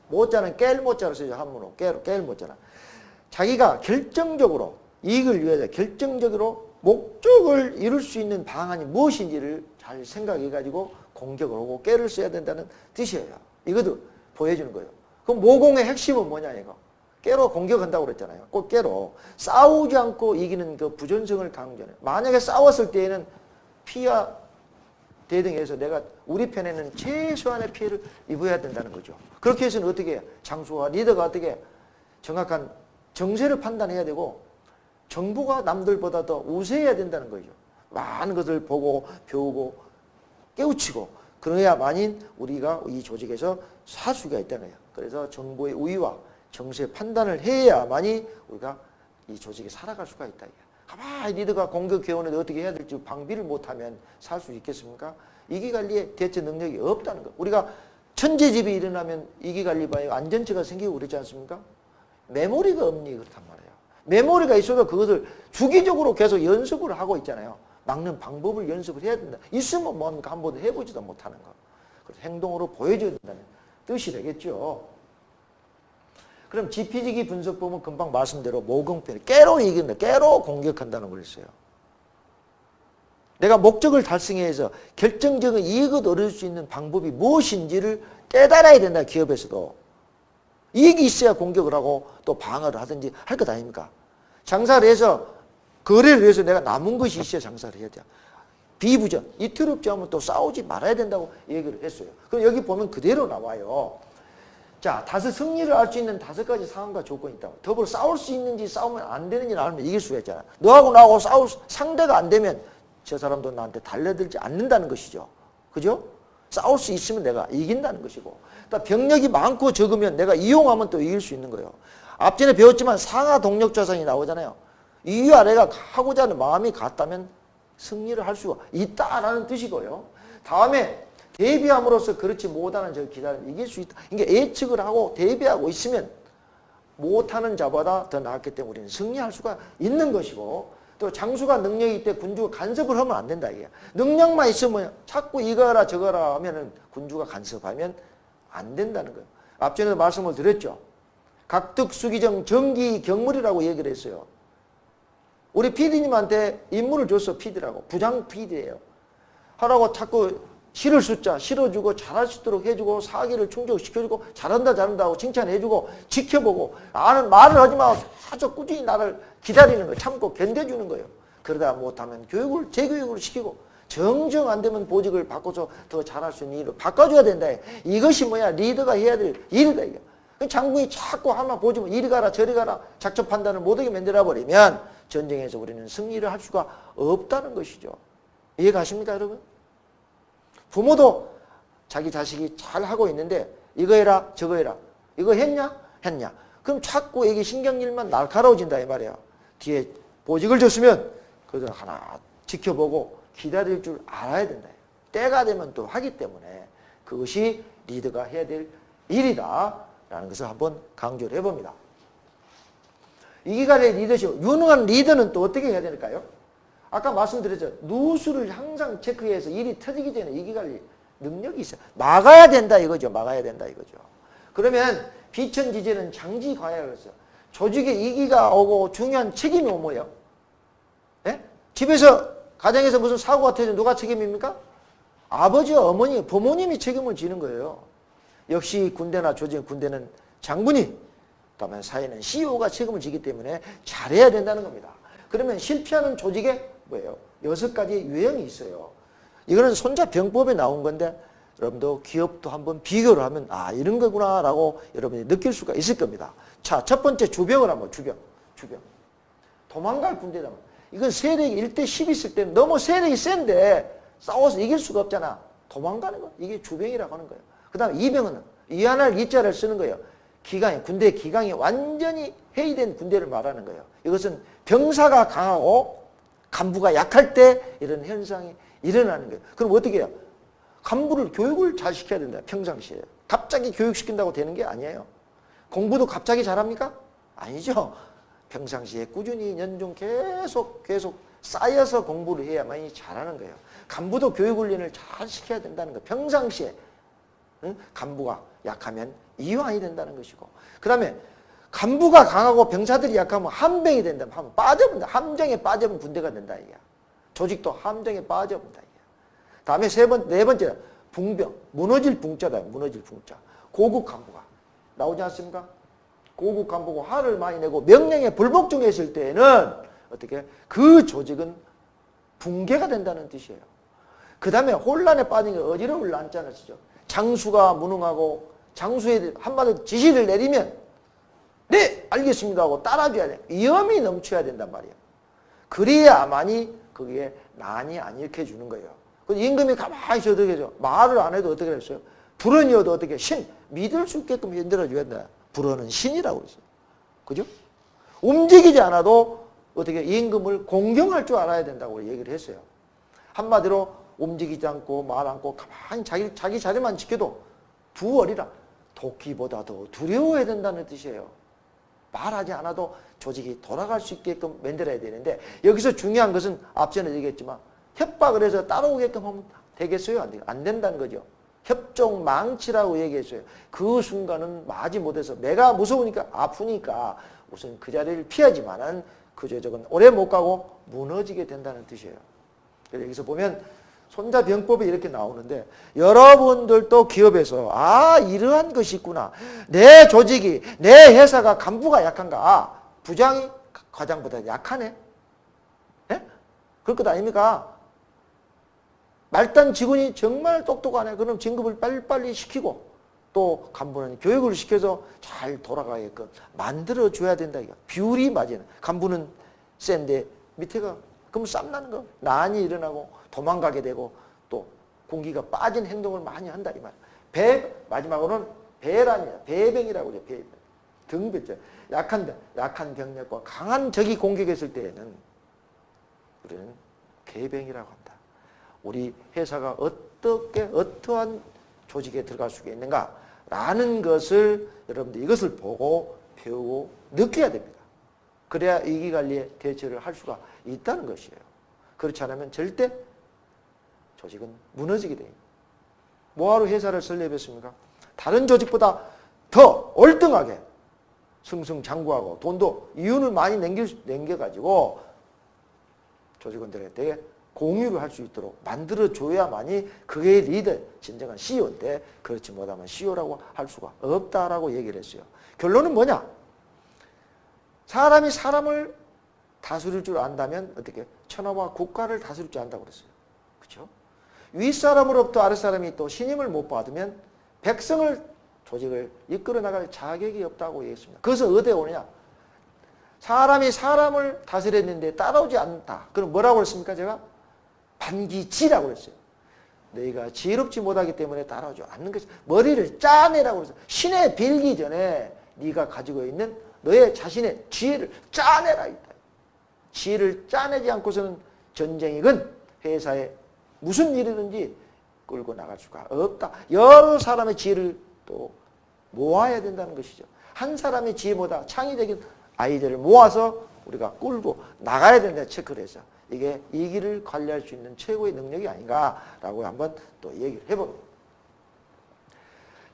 모자는 깰 모자로 쓰죠. 한문으로 깨로 깰 모자는. 자기가 결정적으로 이익을 위해서 결정적으로 목적을 이룰 수 있는 방안이 무엇인지를 잘 생각해가지고 공격을 하고 깨를 써야 된다는 뜻이에요. 이것도 보여주는 거예요. 그럼 모공의 핵심은 뭐냐 이거. 깨로 공격한다고 그랬잖아요. 꼭 깨로. 싸우지 않고 이기는 그 부전성을 강조해요. 만약에 싸웠을 때에는 피와 대등해서 내가 우리 편에는 최소한의 피해를 입어야 된다는 거죠. 그렇게 해서는 어떻게 해요? 장수와 리더가 어떻게 해요? 정확한 정세를 판단해야 되고 정부가 남들보다 더 우세해야 된다는 거죠. 많은 것을 보고 배우고 깨우치고 그래야만인 우리가 이 조직에서 살 수가 있다는 거예요. 그래서 정보의 우위와 정세 판단을 해야만이 우리가 이 조직에 살아갈 수가 있다. 가만히 리더가 공격 개원을 어떻게 해야 될지 방비를 못하면 살 수 있겠습니까? 이기관리에 대처 능력이 없다는 거. 우리가 천재집이 일어나면 이기관리반에 안전처가 생기고 그러지 않습니까? 메모리가 없니 그렇단 말이에요. 메모리가 있어도 그것을 주기적으로 계속 연습을 하고 있잖아요. 막는 방법을 연습을 해야 된다. 있으면 뭡니까? 한 번도 해보지도 못하는 거. 그래서 행동으로 보여줘야 된다는 뜻이 되겠죠. 그럼 지피지기 분석법은 금방 말씀대로 모공편, 깨로 이긴다. 깨로 공격한다는 걸 했어요. 내가 목적을 달성해서 결정적인 이익을 얻을 수 있는 방법이 무엇인지를 깨달아야 된다. 기업에서도. 이익이 있어야 공격을 하고 또 방어를 하든지 할 것 아닙니까? 장사를 해서 거래를 해서 내가 남은 것이 있어야 장사를 해야 돼요. 비부전, 이틀 없지 하면 또 싸우지 말아야 된다고 얘기를 했어요. 그럼 여기 보면 그대로 나와요. 자, 승리를 알 수 있는 5가지 상황과 조건이 있다고. 더불어 싸울 수 있는지 싸우면 안 되는지를 알면 이길 수가 있잖아. 너하고 나하고 싸울 상대가 안 되면 저 사람도 나한테 달려들지 않는다는 것이죠. 그죠? 싸울 수 있으면 내가 이긴다는 것이고, 또 병력이 많고 적으면 내가 이용하면 또 이길 수 있는 거예요. 앞전에 배웠지만 상하 동력 조상이 나오잖아요. 위아래가 하고자 하는 마음이 같다면 승리를 할 수가 있다라는 뜻이고요. 다음에 대비함으로써 그렇지 못하는 저 기다림을 이길 수 있다. 이게 예측을 하고 대비하고 있으면 못하는 자보다 더 낫기 때문에 우리는 승리할 수가 있는 것이고, 또 장수가 능력이 있대 군주가 간섭을 하면 안 된다 이게. 능력만 있으면 자꾸 이거라 저거라 하면은 군주가 간섭하면 안 된다는 거예요. 앞전에도 말씀을 드렸죠. 각득수기정 정기경물이라고 얘기를 했어요. 우리 PD님한테 임무를 줬어. PD라고. 부장 PD예요. 하라고 자꾸 실을 숫자 실어주고 잘할 수 있도록 해주고 사기를 충족시켜주고 잘한다 하고 칭찬해주고 지켜보고 아는 말을 하지만 아주 꾸준히 나를 기다리는 거예요. 참고 견뎌주는 거예요. 그러다 못하면 재교육을 시키고 정정 안 되면 보직을 바꿔서 더 잘할 수 있는 일을 바꿔줘야 된다. 이것이 뭐야? 리더가 해야 될 일이다. 이게. 장군이 자꾸 하나 보지면 이리 가라 저리 가라 작전 판단을 못하게 만들어버리면 전쟁에서 우리는 승리를 할 수가 없다는 것이죠. 이해가십니까 여러분? 부모도 자기 자식이 잘하고 있는데 이거 해라 저거 해라 이거 했냐? 했냐? 그럼 자꾸 이게 신경질만 날카로워진다 이 말이에요. 뒤에 보직을 줬으면 그걸 하나 지켜보고 기다릴 줄 알아야 된다. 때가 되면 또 하기 때문에 그것이 리더가 해야 될 일이다 라는 것을 한번 강조를 해봅니다. 이기관리의 리더십, 유능한 리더는 또 어떻게 해야 될까요? 아까 말씀드렸죠. 누수를 항상 체크해서 일이 터지기 전에 이기관리 능력이 있어요. 막아야 된다 이거죠. 막아야 된다 이거죠. 그러면 비천지제는 장지과약을 했어요. 조직에 이기가 오고 중요한 책임이 뭐예요? 예? 집에서 가정에서 무슨 사고가 터지면 누가 책임입니까? 아버지와 어머니, 부모님이 책임을 지는 거예요. 역시 군대나 조직, 군대는 장군이, 그다음에 사회는 CEO가 책임을 지기 때문에 잘해야 된다는 겁니다. 그러면 실패하는 조직에 뭐예요? 6가지 유형이 있어요. 이거는 손자병법에 나온 건데 여러분도 기업도 한번 비교를 하면 아 이런 거구나 라고 여러분이 느낄 수가 있을 겁니다. 자, 첫 번째 주병을 한번 주병. 도망갈 군대다. 이건 세력이 1대10 있을 때는 너무 세력이 센데 싸워서 이길 수가 없잖아. 도망가는 거. 이게 주병이라고 하는 거예요. 그 다음에 이병은 이완할 이자를 쓰는 거예요. 군대 기강이 완전히 해이된 군대를 말하는 거예요. 이것은 병사가 강하고 간부가 약할 때 이런 현상이 일어나는 거예요. 그럼 어떻게 해요? 간부를 교육을 잘 시켜야 된다. 평상시에. 갑자기 교육시킨다고 되는 게 아니에요. 공부도 갑자기 잘합니까? 아니죠. 평상시에 꾸준히 연중 계속 쌓여서 공부를 해야만이 잘하는 거예요. 간부도 교육훈련을 잘 시켜야 된다는 거예요. 평상시에. 응? 간부가 약하면 이완이 된다는 것이고. 그 다음에 간부가 강하고 병사들이 약하면 함병이 된다면 빠져본다. 함정에 빠져본 군대가 된다. 이게. 조직도 함정에 빠져본다. 이게. 다음에 네 번째 붕병. 무너질 붕자다. 무너질 붕자. 고급 간부가 나오지 않습니까? 고급 간부고 화를 많이 내고 명령에 불복종했을 때에는 어떻게 그 조직은 붕괴가 된다는 뜻이에요. 그 다음에 혼란에 빠진 게 어지러움을 낳잖아요. 장수가 무능하고 장수에 한마디 지시를 내리면 네 알겠습니다 하고 따라줘야 돼. 위험이 넘쳐야 된단 말이에요. 그래야만이 거기에 난이 안 일으켜주는 거예요. 임금이 가만히 있어도 어떻게 해줘? 말을 안 해도 어떻게 했어요? 불언이어도 어떻게 믿을 수 있게끔 만들어줘야 된다. 불언은 신이라고 그랬어요. 그죠? 움직이지 않아도 어떻게 임금을 공경할 줄 알아야 된다고 얘기를 했어요. 한마디로 움직이지 않고 말 않고 가만히 자기 자리만 지켜도 두어리라. 도끼보다 더 두려워야 된다는 뜻이에요. 말하지 않아도 조직이 돌아갈 수 있게끔 만들어야 되는데 여기서 중요한 것은 앞전에 얘기했지만 협박을 해서 따라오게끔 하면 되겠어요? 안 된다는 거죠. 협종 망치라고 얘기했어요. 그 순간은 마지 못해서 내가 무서우니까 아프니까 우선 그 자리를 피하지만은 그 조직은 오래 못 가고 무너지게 된다는 뜻이에요. 그래서 여기서 보면 손자병법이 이렇게 나오는데 여러분들도 기업에서 이러한 것이 있구나. 내 조직이 내 회사가 간부가 약한가? 부장이 과장보다 약하네? 예? 그럴 것 아닙니까? 말단 직원이 정말 똑똑하네. 그럼 진급을 빨리빨리 시키고 또 간부는 교육을 시켜서 잘 돌아가게끔 만들어줘야 된다. 비율이 맞아요. 간부는 센데 밑에가 그럼 쌈나는 거. 난이 일어나고 도망가게 되고 또 공기가 빠진 행동을 많이 한다. 이 말. 마지막으로는 배란이야. 배병이라고 그러죠. 배병. 등배죠. 약한 병력과 강한 적이 공격했을 때에는 우리는 개병이라고 한다. 우리 회사가 어떠한 조직에 들어갈 수가 있는가라는 것을 여러분들 이것을 보고 배우고 느껴야 됩니다. 그래야 위기관리에 대처를 할 수가 있다는 것이에요. 그렇지 않으면 절대 조직은 무너지게 됩니다. 뭐하러 회사를 설립했습니까? 다른 조직보다 더 월등하게 승승장구하고 돈도 이윤을 많이 남겨가지고 조직원들한테 공유를 할 수 있도록 만들어줘야만이 그게 리더, 진정한 CEO인데 그렇지 못하면 CEO라고 할 수가 없다라고 얘기를 했어요. 결론은 뭐냐? 사람이 사람을 다스릴 줄 안다면 어떻게? 천하와 국가를 다스릴 줄 안다고 그랬어요. 그렇죠? 윗사람으로부터 아랫사람이 또 신임을 못 받으면 백성을, 조직을 이끌어 나갈 자격이 없다고 얘기했습니다. 그래서 어디에 오느냐? 사람이 사람을 다스렸는데 따라오지 않다. 그럼 뭐라고 했습니까? 제가? 반기지라고 했어요. 너희가 지혜롭지 못하기 때문에 따라오지 않는 것이 머리를 짜내라고 그랬어요. 신에 빌기 전에 네가 가지고 있는 너의 자신의 지혜를 짜내라. 지혜를 짜내지 않고서는 전쟁이건 회사에 무슨 일이든지 끌고 나갈 수가 없다. 여러 사람의 지혜를 또 모아야 된다는 것이죠. 한 사람의 지혜보다 창의적인 아이디어를 모아서 우리가 끌고 나가야 된다 체크를 해서 이게 위기를 관리할 수 있는 최고의 능력이 아닌가라고 한번 또 얘기를 해봅니다.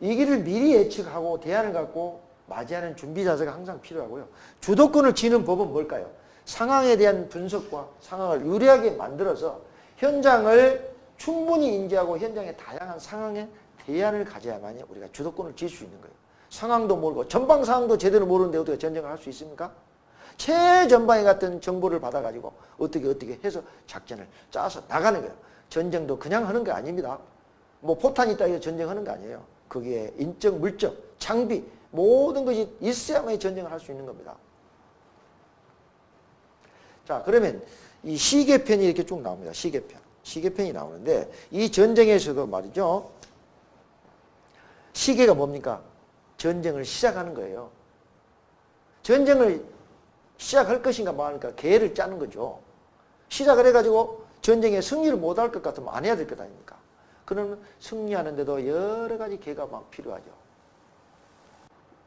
위기를 미리 예측하고 대안을 갖고 맞이하는 준비 자세가 항상 필요하고요. 주도권을 쥐는 법은 뭘까요? 상황에 대한 분석과 상황을 유리하게 만들어서 현장을 충분히 인지하고 현장의 다양한 상황에 대안을 가져야만이 우리가 주도권을 쥘 수 있는 거예요. 상황도 모르고 전방 상황도 제대로 모르는데 어떻게 전쟁을 할 수 있습니까? 최전방에 같은 정보를 받아가지고 어떻게 해서 작전을 짜서 나가는 거예요. 전쟁도 그냥 하는 게 아닙니다. 뭐 포탄이 있다 해서 전쟁하는 거 아니에요. 거기에 인적, 물적, 장비 모든 것이 있어야만 전쟁을 할 수 있는 겁니다. 자, 그러면 이 시계편이 이렇게 쭉 나옵니다. 시계편이 나오는데 이 전쟁에서도 말이죠. 시계가 뭡니까? 전쟁을 시작하는 거예요. 전쟁을 시작할 것인가 말할까 계획을 짜는 거죠. 시작을 해가지고 전쟁에 승리를 못할 것 같으면 안 해야 될 것 아닙니까? 그러면 승리하는데도 여러 가지 계획가 막 필요하죠.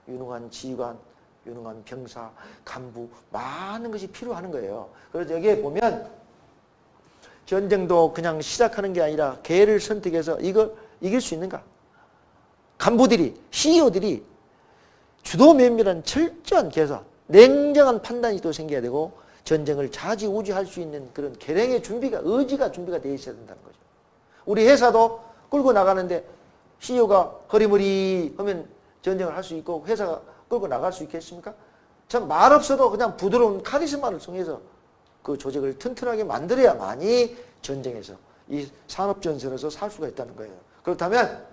유능한 지휘관, 유능한 병사, 간부 많은 것이 필요한 거예요. 그래서 여기에 보면 전쟁도 그냥 시작하는 게 아니라 계획을 선택해서 이걸 이길 수 있는가? 간부들이, CEO들이 주도 면밀한 철저한 계산, 냉정한 판단이 또 생겨야 되고 전쟁을 좌지우지할 수 있는 그런 계량의 준비가, 의지가 준비가 되어 있어야 된다는 거죠. 우리 회사도 끌고 나가는데 CEO가 허리머리 하면 전쟁을 할 수 있고 회사가 끌고 나갈 수 있겠습니까? 참 말 없어도 그냥 부드러운 카리스마를 통해서 그 조직을 튼튼하게 만들어야만이 전쟁에서 이 산업전선에서 살 수가 있다는 거예요. 그렇다면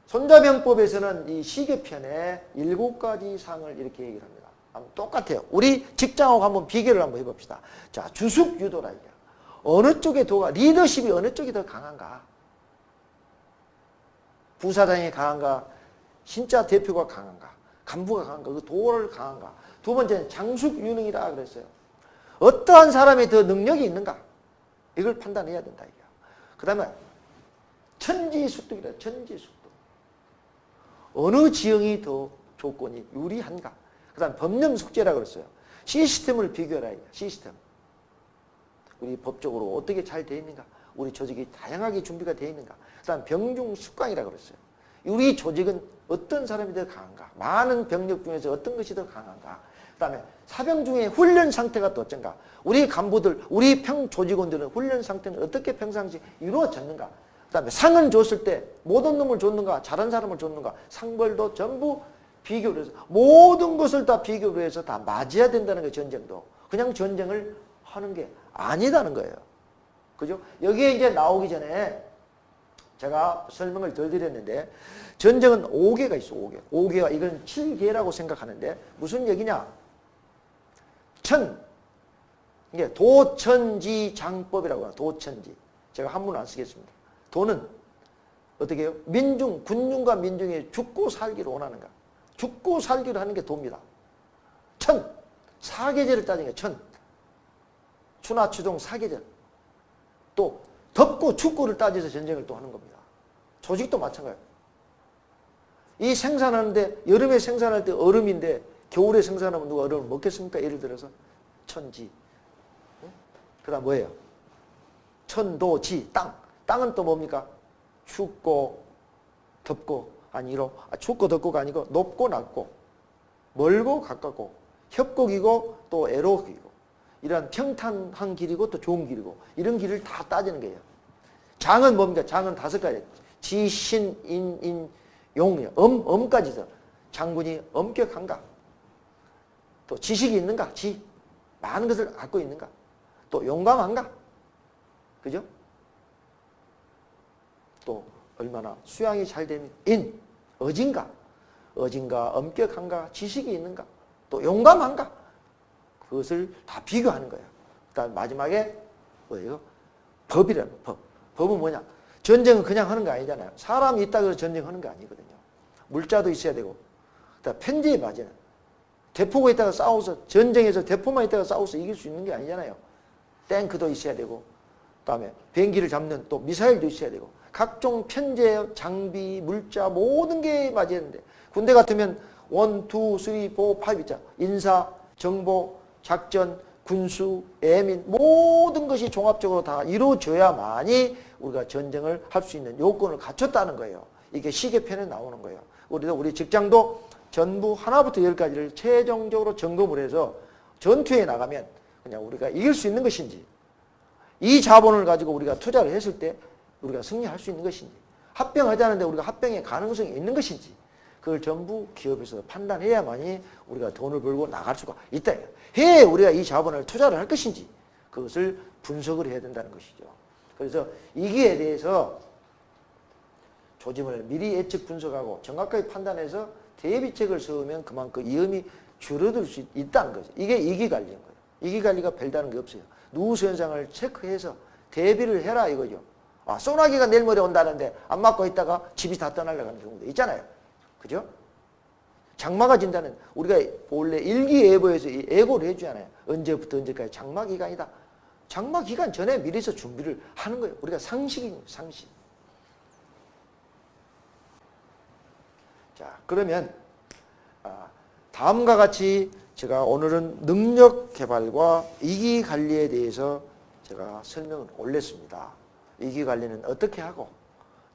손자병법에서는 이 시계편에 7가지 사항을 이렇게 얘기를 합니다. 똑같아요. 우리 직장하고 한번 비교를 한번 해봅시다. 자, 주숙유도라 이게 어느 쪽의 도가 리더십이 어느 쪽이 더 강한가? 부사장이 강한가? 진짜 대표가 강한가? 간부가 강한가? 그 도를 강한가? 두 번째는 장숙유능이라 그랬어요. 어떠한 사람이 더 능력이 있는가? 이걸 판단해야 된다 이게. 그다음에 천지숙득이라 천지숙득. 어느 지형이 더 조건이 유리한가? 그 다음 법령숙제라고 그랬어요. 시스템을 비교해라. 시스템. 우리 법적으로 어떻게 잘 되어 있는가? 우리 조직이 다양하게 준비가 되어 있는가? 그 다음 병중숙강이라고 그랬어요. 우리 조직은 어떤 사람이 더 강한가? 많은 병력 중에서 어떤 것이 더 강한가? 그 다음에 사병 중에 훈련 상태가 또 어쩐가? 우리 간부들, 우리 평조직원들은 훈련 상태는 어떻게 평상시 이루어졌는가? 그 다음에 상을 줬을 때 모든 놈을 줬는가? 잘한 사람을 줬는가? 상벌도 전부 비교를 해서 모든 것을 다 비교를 해서 다 맞아야 된다는 거예요. 전쟁도. 그냥 전쟁을 하는 게 아니다는 거예요. 그죠? 여기에 이제 나오기 전에 제가 설명을 더 드렸는데 전쟁은 5계가 있어. 5계가 이건 7계라고 생각하는데 무슨 얘기냐? 이게 도천지장법이라고 해요. 도천지. 제가 한문 안 쓰겠습니다. 도는 어떻게 해요? 민중, 군중과 민중이 죽고 살기를 원하는가? 죽고 살기를 하는 게 도입니다. 사계절을 따지는 거예요. 추나 추동 사계절. 또 덥고 춥고를 따져서 전쟁을 또 하는 겁니다. 조직도 마찬가지예요. 이 생산하는데 여름에 생산할 때 얼음인데 겨울에 생산하면 누가 얼음을 먹겠습니까? 예를 들어서 천지. 그 다음 뭐예요? 천도지, 땅. 땅은 또 뭡니까? 춥고 덥고 아니로 춥고 덥고가 아니고 높고 낮고 멀고 가깝고 협곡이고 또 애로이고 이런 평탄한 길이고 또 좋은 길이고 이런 길을 다 따지는 거예요. 장은 뭡니까? 장은 5가지. 지, 신, 인, 용, 엄까지서 장군이 엄격한가? 또 지식이 있는가? 많은 것을 갖고 있는가? 또 용감한가? 그죠? 또 얼마나 수양이 잘 되는 어진가? 엄격한가? 지식이 있는가? 또 용감한가? 그것을 다 비교하는 거예요. 그다음 마지막에 뭐예요? 법이라는 법. 법은 뭐냐? 전쟁은 그냥 하는 거 아니잖아요. 사람이 있다고 해서 전쟁하는 거 아니거든요. 물자도 있어야 되고. 그다음 편지에 맞아요. 대포가 있다가 싸워서 전쟁에서 대포만 있다가 싸워서 이길 수 있는 게 아니잖아요. 탱크도 있어야 되고 그다음에 비행기를 잡는 또 미사일도 있어야 되고 각종 편제, 장비, 물자 모든 게 맞아야 되는데 군대 같으면 1, 2, 3, 4, 5 있잖아. 인사, 정보, 작전, 군수, 애민 모든 것이 종합적으로 다 이루어져야만이 우리가 전쟁을 할 수 있는 요건을 갖췄다는 거예요. 이게 시계편에 나오는 거예요. 우리 직장도 전부 하나부터 열까지를 최종적으로 점검을 해서 전투에 나가면 그냥 우리가 이길 수 있는 것인지, 이 자본을 가지고 우리가 투자를 했을 때 우리가 승리할 수 있는 것인지, 합병하자는데 우리가 합병의 가능성이 있는 것인지, 그걸 전부 기업에서 판단해야만이 우리가 돈을 벌고 나갈 수가 있다. 해에 우리가 이 자본을 투자를 할 것인지 그것을 분석을 해야 된다는 것이죠. 그래서 이기에 대해서 조짐을 미리 예측 분석하고 정확하게 판단해서 대비책을 세우면 그만큼 위험이 줄어들 수 있다는 거죠. 이게 이기관리인 거예요. 이기관리가 별다른 게 없어요. 누수 현상을 체크해서 대비를 해라 이거죠. 아, 소나기가 내일 모레 온다는데 안 맞고 있다가 집이 다 떠날려가는 경우도 있잖아요. 그죠? 장마가 진다는, 우리가 원래 일기예보에서 예고를 해주잖아요. 언제부터 언제까지 장마 기간이다. 장마 기간 전에 미리서 준비를 하는 거예요. 우리가 상식이에요, 상식. 자, 그러면 다음과 같이 제가 오늘은 능력 개발과 이기 관리에 대해서 제가 설명을 올렸습니다. 이기 관리는 어떻게 하고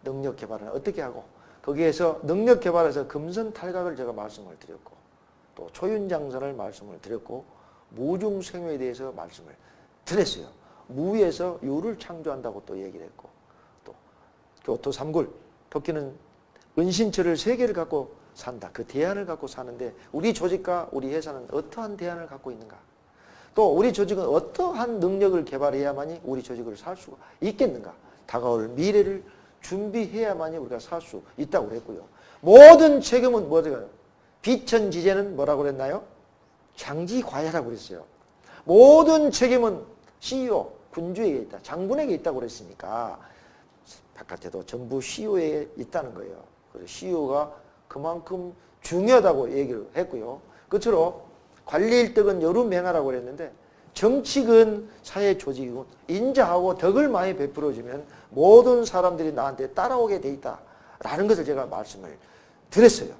능력 개발은 어떻게 하고, 거기에서 능력 개발에서 금선 탈각을 제가 말씀을 드렸고, 또 초윤장선을 말씀을 드렸고, 무중생유에 대해서 말씀을 드렸어요. 무에서 유를 창조한다고 또 얘기를 했고, 또 교토 삼굴, 토끼는 은신처를 3개를 갖고 산다. 그 대안을 갖고 사는데 우리 조직과 우리 회사는 어떠한 대안을 갖고 있는가? 또 우리 조직은 어떠한 능력을 개발해야만이 우리 조직을 살 수가 있겠는가? 다가올 미래를 준비해야만이 우리가 살 수 있다고 그랬고요. 모든 책임은 뭐죠? 비천지제는 뭐라고 그랬나요? 장지과야라고 그랬어요. 모든 책임은 CEO, 군주에게 있다. 장군에게 있다고 그랬으니까 바깥에도 전부 CEO에 있다는 거예요. 그래서 CEO가 그만큼 중요하다고 얘기를 했고요. 끝으로 관리 일덕은 여루 맹하라고 그랬는데, 정치건 사회 조직이고 인자하고 덕을 많이 베풀어주면 모든 사람들이 나한테 따라오게 돼 있다라는 것을 제가 말씀을 드렸어요.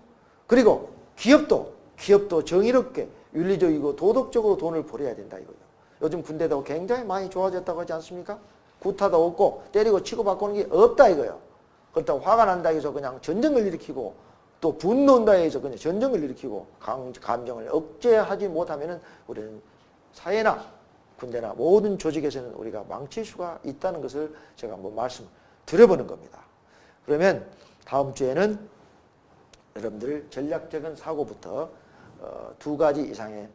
그리고 기업도 정의롭게 윤리적이고 도덕적으로 돈을 벌어야 된다 이거예요. 요즘 군대도 굉장히 많이 좋아졌다고 하지 않습니까? 구타도 없고 때리고 치고받고는 게 없다 이거예요. 그렇다고 화가 난다 해서 그냥 전쟁을 일으키고, 또 분노한다 해서 그냥 전쟁을 일으키고 감정을 억제하지 못하면은 우리는 사회나 군대나 모든 조직에서는 우리가 망칠 수가 있다는 것을 제가 한번 말씀 드려보는 겁니다. 그러면 다음 주에는 여러분들 전략적인 사고부터 2가지 이상의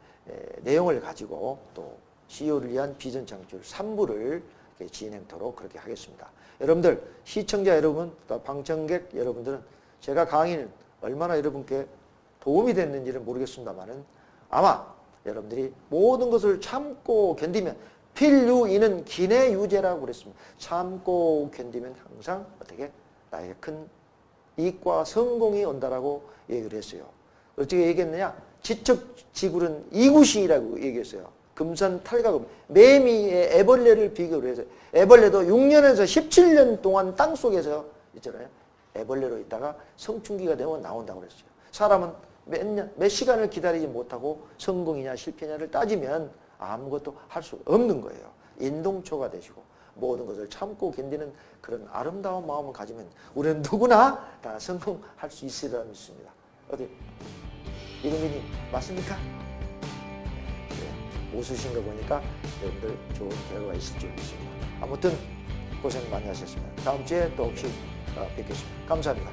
내용을 가지고 또 CEO를 위한 비전 창출 3부를 진행토록 그렇게 하겠습니다. 여러분들, 시청자 여러분, 또 방청객 여러분들은 제가 강의는 얼마나 여러분께 도움이 됐는지는 모르겠습니다만은 아마 여러분들이 모든 것을 참고 견디면 필유이는 기내유제라고 그랬습니다. 참고 견디면 항상 어떻게 나에게 큰 이익과 성공이 온다라고 얘기를 했어요. 어떻게 얘기했느냐? 지척지굴은 이구시라고 얘기했어요. 금선 탈각음, 매미의 애벌레를 비교를 해서, 애벌레도 6년에서 17년 동안 땅속에서 있잖아요. 애벌레로 있다가 성충기가 되면 나온다고 그랬어요. 사람은 몇 시간을 기다리지 못하고 성공이냐 실패냐를 따지면 아무것도 할 수 없는 거예요. 인동초가 되시고 모든 것을 참고 견디는 그런 아름다운 마음을 가지면 우리는 누구나 다 성공할 수 있으리라 믿습니다. 어디 이동민님 맞습니까? 네, 웃으신 거 보니까 여러분들 좋은 결과가 있을 줄 믿습니다. 아무튼 고생 많이 하셨습니다. 다음 주에 또 혹시 뵙겠습니다. 감사합니다.